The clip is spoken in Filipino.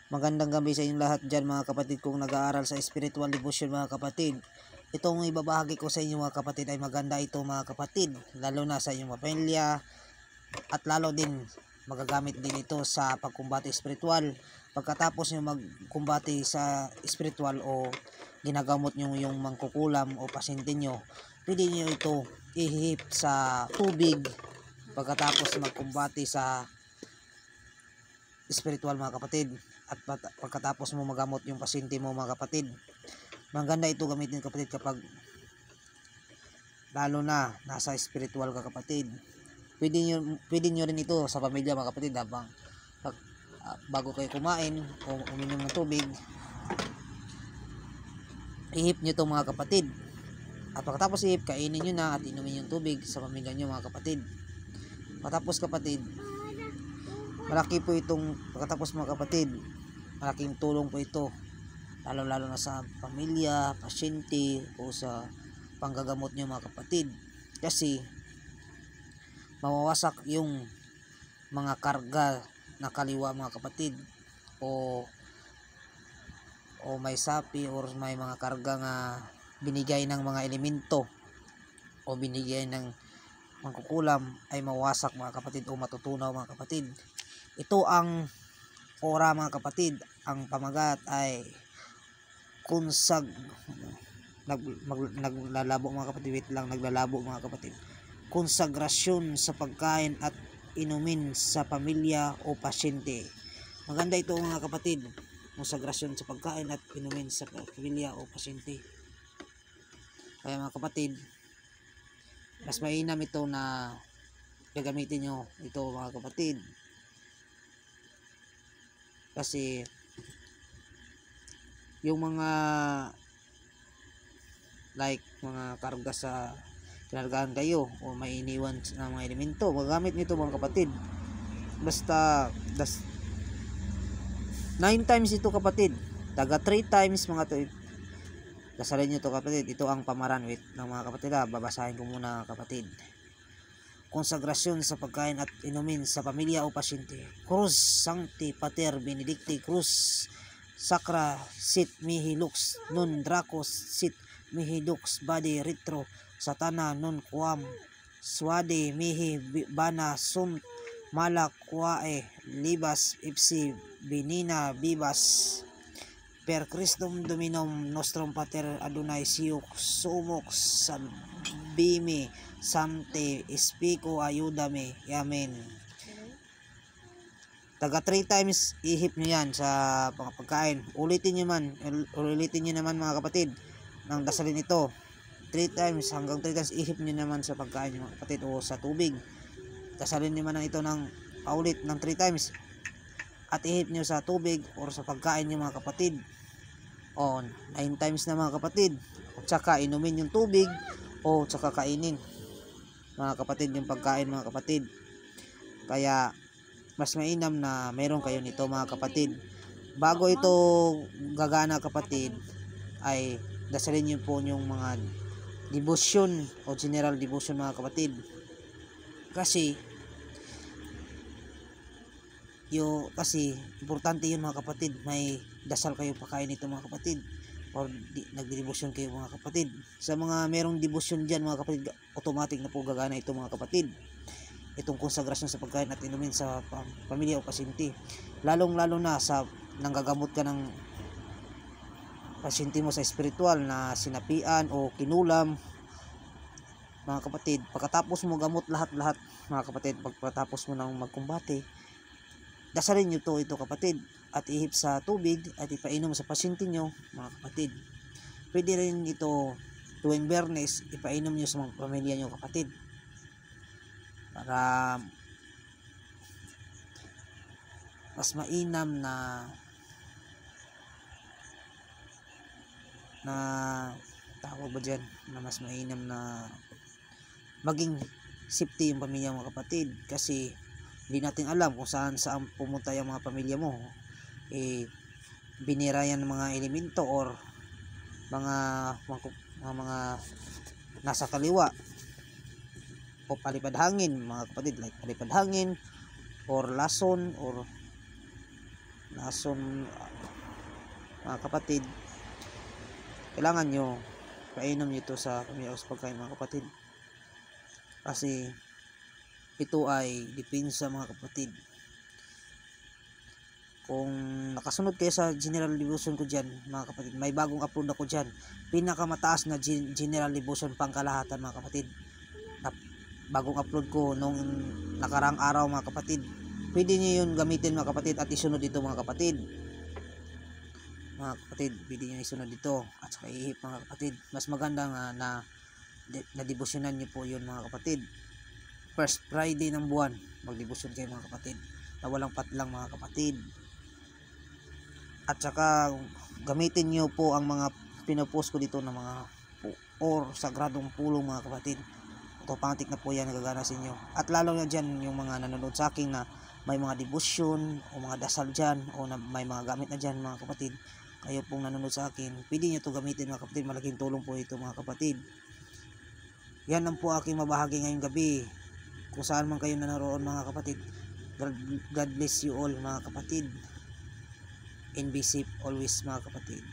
Magandang gabi sa inyong lahat dyan mga kapatid kung nag-aaral sa spiritual devotion mga kapatid. Itong ibabahagi ko sa inyo mga kapatid ay maganda ito mga kapatid, lalo na sa inyong pamilya at lalo din magagamit din ito sa pagkumbati spiritual. Pagkatapos nyo magkumbati sa spiritual o ginagamot nyo yung mangkukulam o pasyente nyo, pwede nyo ito ihip sa tubig pagkatapos magkumbati sa spiritual mga kapatid. At pagkatapos mo magamot yung pasyente mo mga kapatid, maganda ito gamitin kapatid kapag lalo na nasa spiritual ka kapatid. Pwede nyo rin ito sa pamilya mga kapatid habang bago kayo kumain o uminom ng tubig, ihip nyo ito mga kapatid. At pagkatapos ihip, kainin nyo na at inumin yung tubig sa pamilya nyo mga kapatid. Pagkatapos kapatid, malaki po itong pagkatapos mga kapatid, malaking tulong po ito lalo na sa pamilya, pasyente o sa panggagamot nyo mga kapatid, kasi mawawasak yung mga karga na kaliwa mga kapatid o may sapi or may mga karga nga binigay ng mga elemento o binigay ng mangkukulam ay mawasak mga kapatid o matutunaw mga kapatid. Ito ang ora mga kapatid. Ang pamagat ay naglalabo mga kapatid. Wait lang, naglalabo mga kapatid. Konsagrasyon sa pagkain at inumin sa pamilya o pasyente. Maganda ito mga kapatid. Konsagrasyon sa pagkain at inumin sa pamilya o pasyente. Kaya mga kapatid, mas mainam ito na gagamitin nyo ito mga kapatid, kasi yung mga like mga karga sa kinargahan kayo o may iniwan na mga elemento, magamit nito mga kapatid. Basta 9 times ito kapatid, taga 3 times mga kasalin nyo to kapatid. Ito ang pamaran ng mga kapatid. Babasahin ko muna kapatid. Konsagrasyon sa pagkain at inumin sa pamilya o pasyente. Cruz Sancti Pater Benedicti Cruz Sacra sit mihi lux non dracos sit mihi lux bade retro satana non quam suade mihi bana sunt mala quae libas ipsi benina vivas per Christum Dominum nostrum Pater Adonai siux sumux salvimi Sante Espiko ayudame. Amen. Taga 3 times ihip nyo yan sa pagkain. Ulitin nyo naman mga kapatid ng dasalin ito 3 times hanggang 3 times ihip nyo naman sa pagkain mga kapatid o sa tubig. Dasalin nyo man ito ng paulit ng 3 times at ihip nyo sa tubig o sa pagkain nyo mga kapatid. O 9 times na mga kapatid. At saka inumin yung tubig o saka kainin mga kapatid yung pagkain mga kapatid. Kaya mas mainam na meron kayo nito mga kapatid. Bago ito gagana kapatid, ay dasalin nyo po yung mga devotion o general devotion mga kapatid. Kasi importante yun mga kapatid. May dasal kayo pakain nito mga kapatid, or nagdedebosyon kayo mga kapatid. Sa mga merong debosyon dyan mga kapatid, automatic na po gagana ito mga kapatid, itong konsagrasyon sa pagkain at inumin sa pamilya o pasyente. Lalo na sa nanggagamot ka ng pasyente mo sa spiritual na sinapian o kinulam mga kapatid. Pagkatapos mo gamot lahat mga kapatid, pagkatapos mo nang magkumbate, dasalin nyo ito kapatid at ihip sa tubig at ipainom sa pasyente nyo mga kapatid. Pwede rin ito tuwing Biyernes ipainom nyo sa mga pamilya nyo kapatid, para mas mainam na tawag ba dyan, na mas mainam na maging safety yung pamilya mo kapatid. Kasi hindi natin alam kung saan pumunta yung mga pamilya mo, binira yan ng mga elemento or mga nasa kaliwa o palipad hangin mga kapatid, like palipad hangin or lason or lason, mga kapatid, kailangan nyo painom nyo ito sa pamilyang pagkain, mga kapatid, kasi ito ay depensa, mga kapatid. Kung nakasunod kayo sa general devotion ko dyan, mga kapatid, may bagong upload ako dyan, pinakamataas na general devotion pangkalahatan, mga kapatid, na bagong upload ko nung nakarang araw, mga kapatid. Pwede nyo yun gamitin, mga kapatid, at isunod dito, mga kapatid. Mga kapatid, pwede nyo isunod dito at saka ihip, mga kapatid. Mas maganda nga na debosyonan nyo po yun, mga kapatid. First Friday ng buwan, magdebosyon kayo, mga kapatid, na walang patlang, mga kapatid. At saka gamitin nyo po ang mga pinopost ko dito ng mga or sagradong pulong, mga kapatid. Automatic na po yan nagagana sa inyo. At lalo na dyan yung mga nanonood sa akin na may mga debosyon o mga dasal dyan o na may mga gamit na dyan, mga kapatid. Kayo pong nanonood sa akin, pwede nyo ito gamitin, mga kapatid. Malaking tulong po ito, mga kapatid. Yan lang po aking mabahagi ngayong gabi. Kung saan man kayo nanaroon, mga kapatid, God bless you all, mga kapatid. And be safe always, mga kapatid.